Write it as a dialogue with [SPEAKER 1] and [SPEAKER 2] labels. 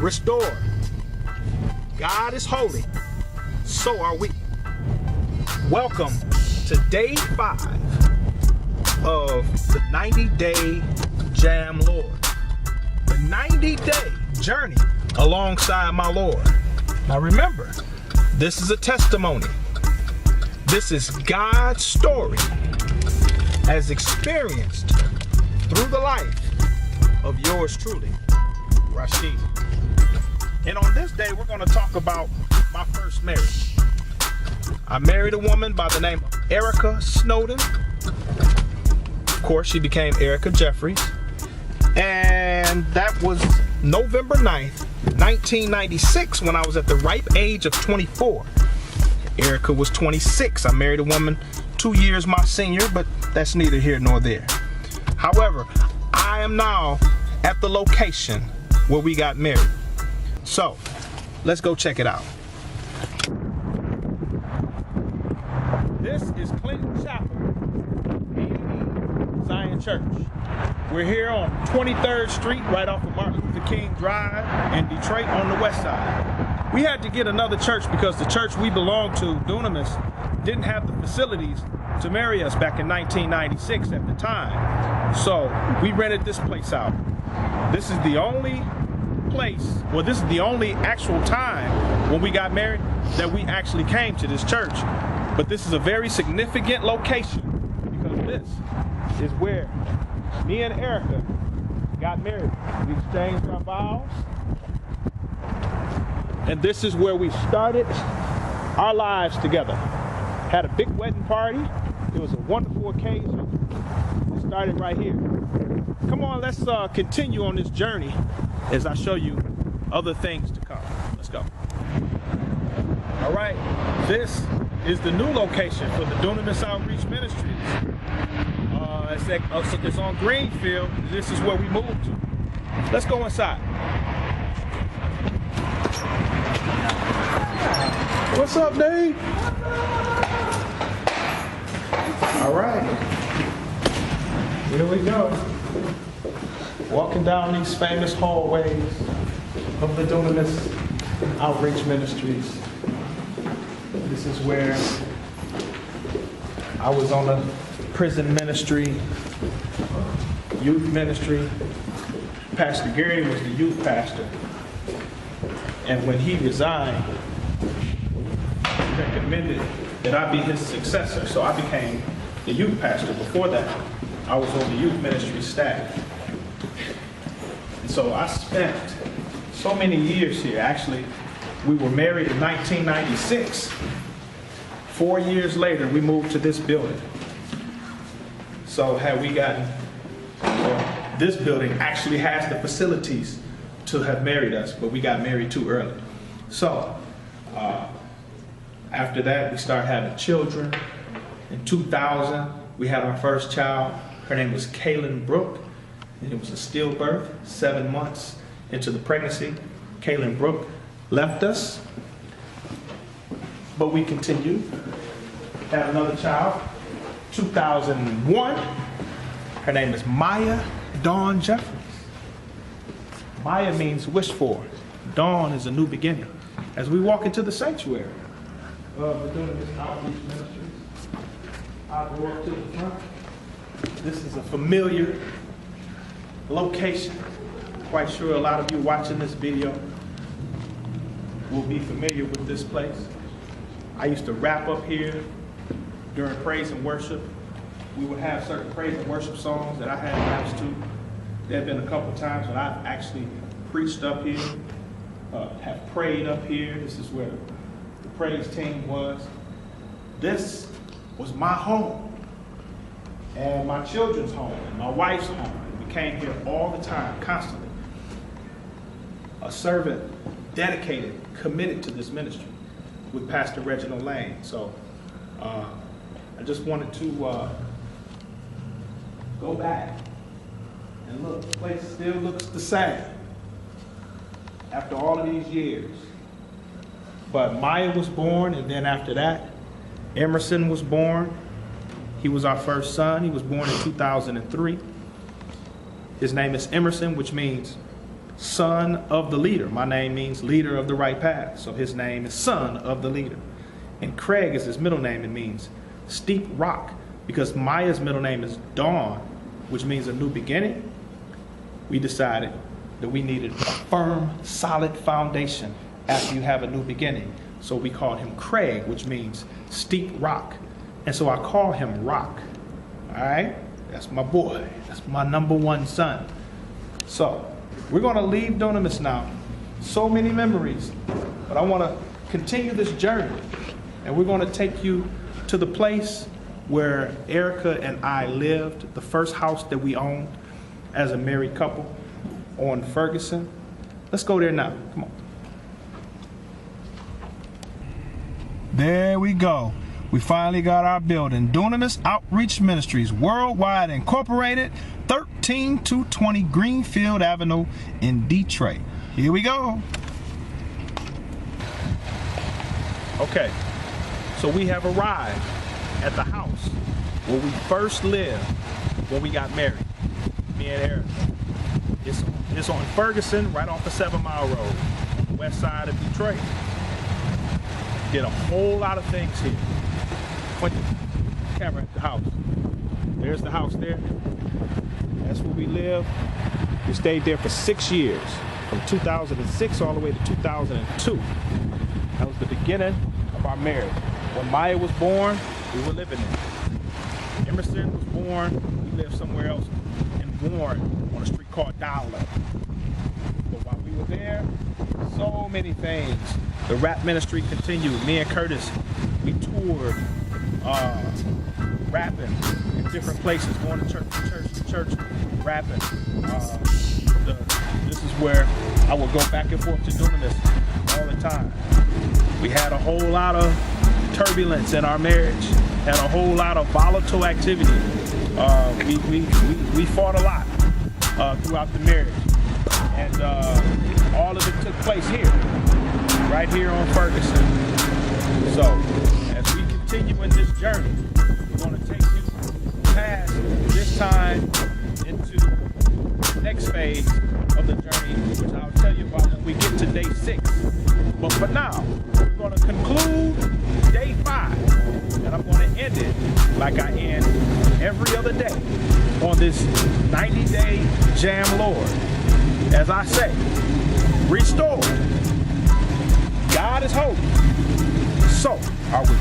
[SPEAKER 1] restored. God is holy, so are we. Welcome to day 5 of the 90-day Jam Lord. The 90-day journey alongside my Lord. Now remember, this is a testimony. This is God's story as experienced through the life of yours truly, Rasheed. And on this day, we're going to talk about my first marriage. I married a woman by the name of Erica Snowden. Of course, she became Erica Jeffries. And that was November 9th, 1996, when I was at the ripe age of 24. Erica was 26. I married a woman 2 years my senior, but that's neither here nor there. However, I am now at the location where we got married. So, let's go check it out. This is Clinton Chapel, A.D. Zion Church. We're here on 23rd Street, right off of Martin Luther King Drive in Detroit on the west side. We had to get another church because the church we belonged to, Dunamis, didn't have the facilities to marry us back in 1996 at the time. So we rented this place out. This is the only place, well, this is the only actual time when we got married that we actually came to this church. But this is a very significant location because this is where me and Erica got married. We exchanged our vows. And this is where we started our lives together. Had a big wedding party. It was a wonderful occasion. We started right here. Come on, let's continue on this journey as I show you other things to come. Let's go. All right, this is the new location for the Dunamis Outreach Ministries. It's on Greenfield. This is where we moved to. Let's go inside. What's up, Dave? All right. Here we go. Walking down these famous hallways of the Dunamis Outreach Ministries. This is where I was on a prison ministry, youth ministry. Pastor Gary was the youth pastor. And when he resigned, he recommended that I be his successor. So I became the youth pastor. Before that, I was on the youth ministry staff. And so I spent so many years here. Actually, we were married in 1996. 4 years later, we moved to this building. So had we gotten, well, this building actually has the facilities to have married us, but we got married too early. So after that, we started having children. In 2000, we had our first child. Her name was Kaylin Brooke, and it was a stillbirth. 7 months into the pregnancy, Kaylin Brooke left us, but we continued. Had another child, 2001. Her name is Maya Dawn Jeffries. Maya means wish for. Dawn is a new beginning. As we walk into the sanctuary of the Dunamis Outreach Ministries, I go up to the front. This is a familiar location. Quite sure a lot of you watching this video will be familiar with this place. I used to rap up here during praise and worship. We would have certain praise and worship songs that I had raps to. There have been a couple times when I've actually preached up here, have prayed up here. This is where the praise team was. This was my home and my children's home and my wife's home. We came here all the time, constantly. A servant dedicated, committed to this ministry with Pastor Reginald Lane. So I just wanted to go back and look. The place still looks the same after all of these years. But Maya was born, and then after that, Emerson was born. He was our first son. He was born in 2003. His name is Emerson, which means son of the leader. My name means leader of the right path. So his name is son of the leader. And Craig is his middle name. It means steep rock. Because Maya's middle name is Dawn, which means a new beginning, we decided that we needed a firm, solid foundation after you have a new beginning. So we called him Craig, which means steep rock. And so I call him Rock. All right? That's my boy. That's my number one son. So we're going to leave Dunamis now. So many memories. But I want to continue this journey. And we're going to take you to the place where Erica and I lived, the first house that we owned as a married couple on Ferguson. Let's go there now. Come on. There we go. We finally got our building. Dunamis Outreach Ministries Worldwide Incorporated, 13220 Greenfield Avenue in Detroit. Here we go. Okay, so we have arrived at the house where we first lived when we got married, me and Erica. It's on Ferguson, right off the 7 Mile Road, west side of Detroit. Did a whole lot of things here. Point the camera at the house. There's the house there. That's where we lived. We stayed there for 6 years, from 2006 all the way to 2002. That was the beginning of our marriage. When Maya was born, we were living there. Emerson was born, we lived somewhere else in Warren on a street called Dowler. But while we were there, so many things. The rap ministry continued. Me and Curtis, we toured, rapping in different places, going to church, rapping. This is where I would go back and forth to Dunamis all the time. We had a whole lot of turbulence in our marriage, had a whole lot of volatile activity. We fought a lot throughout the marriage, and all of it took place here, right here on Ferguson. So as we continue in this journey, we're going to take you past this time into the next phase of the journey, which I'll tell you about when we get to day 6. But for now, we're going to conclude day 5, and I'm going to end it like I end every other day on this 90-day Jam Lord. As I say, restored. God is holy. So are we.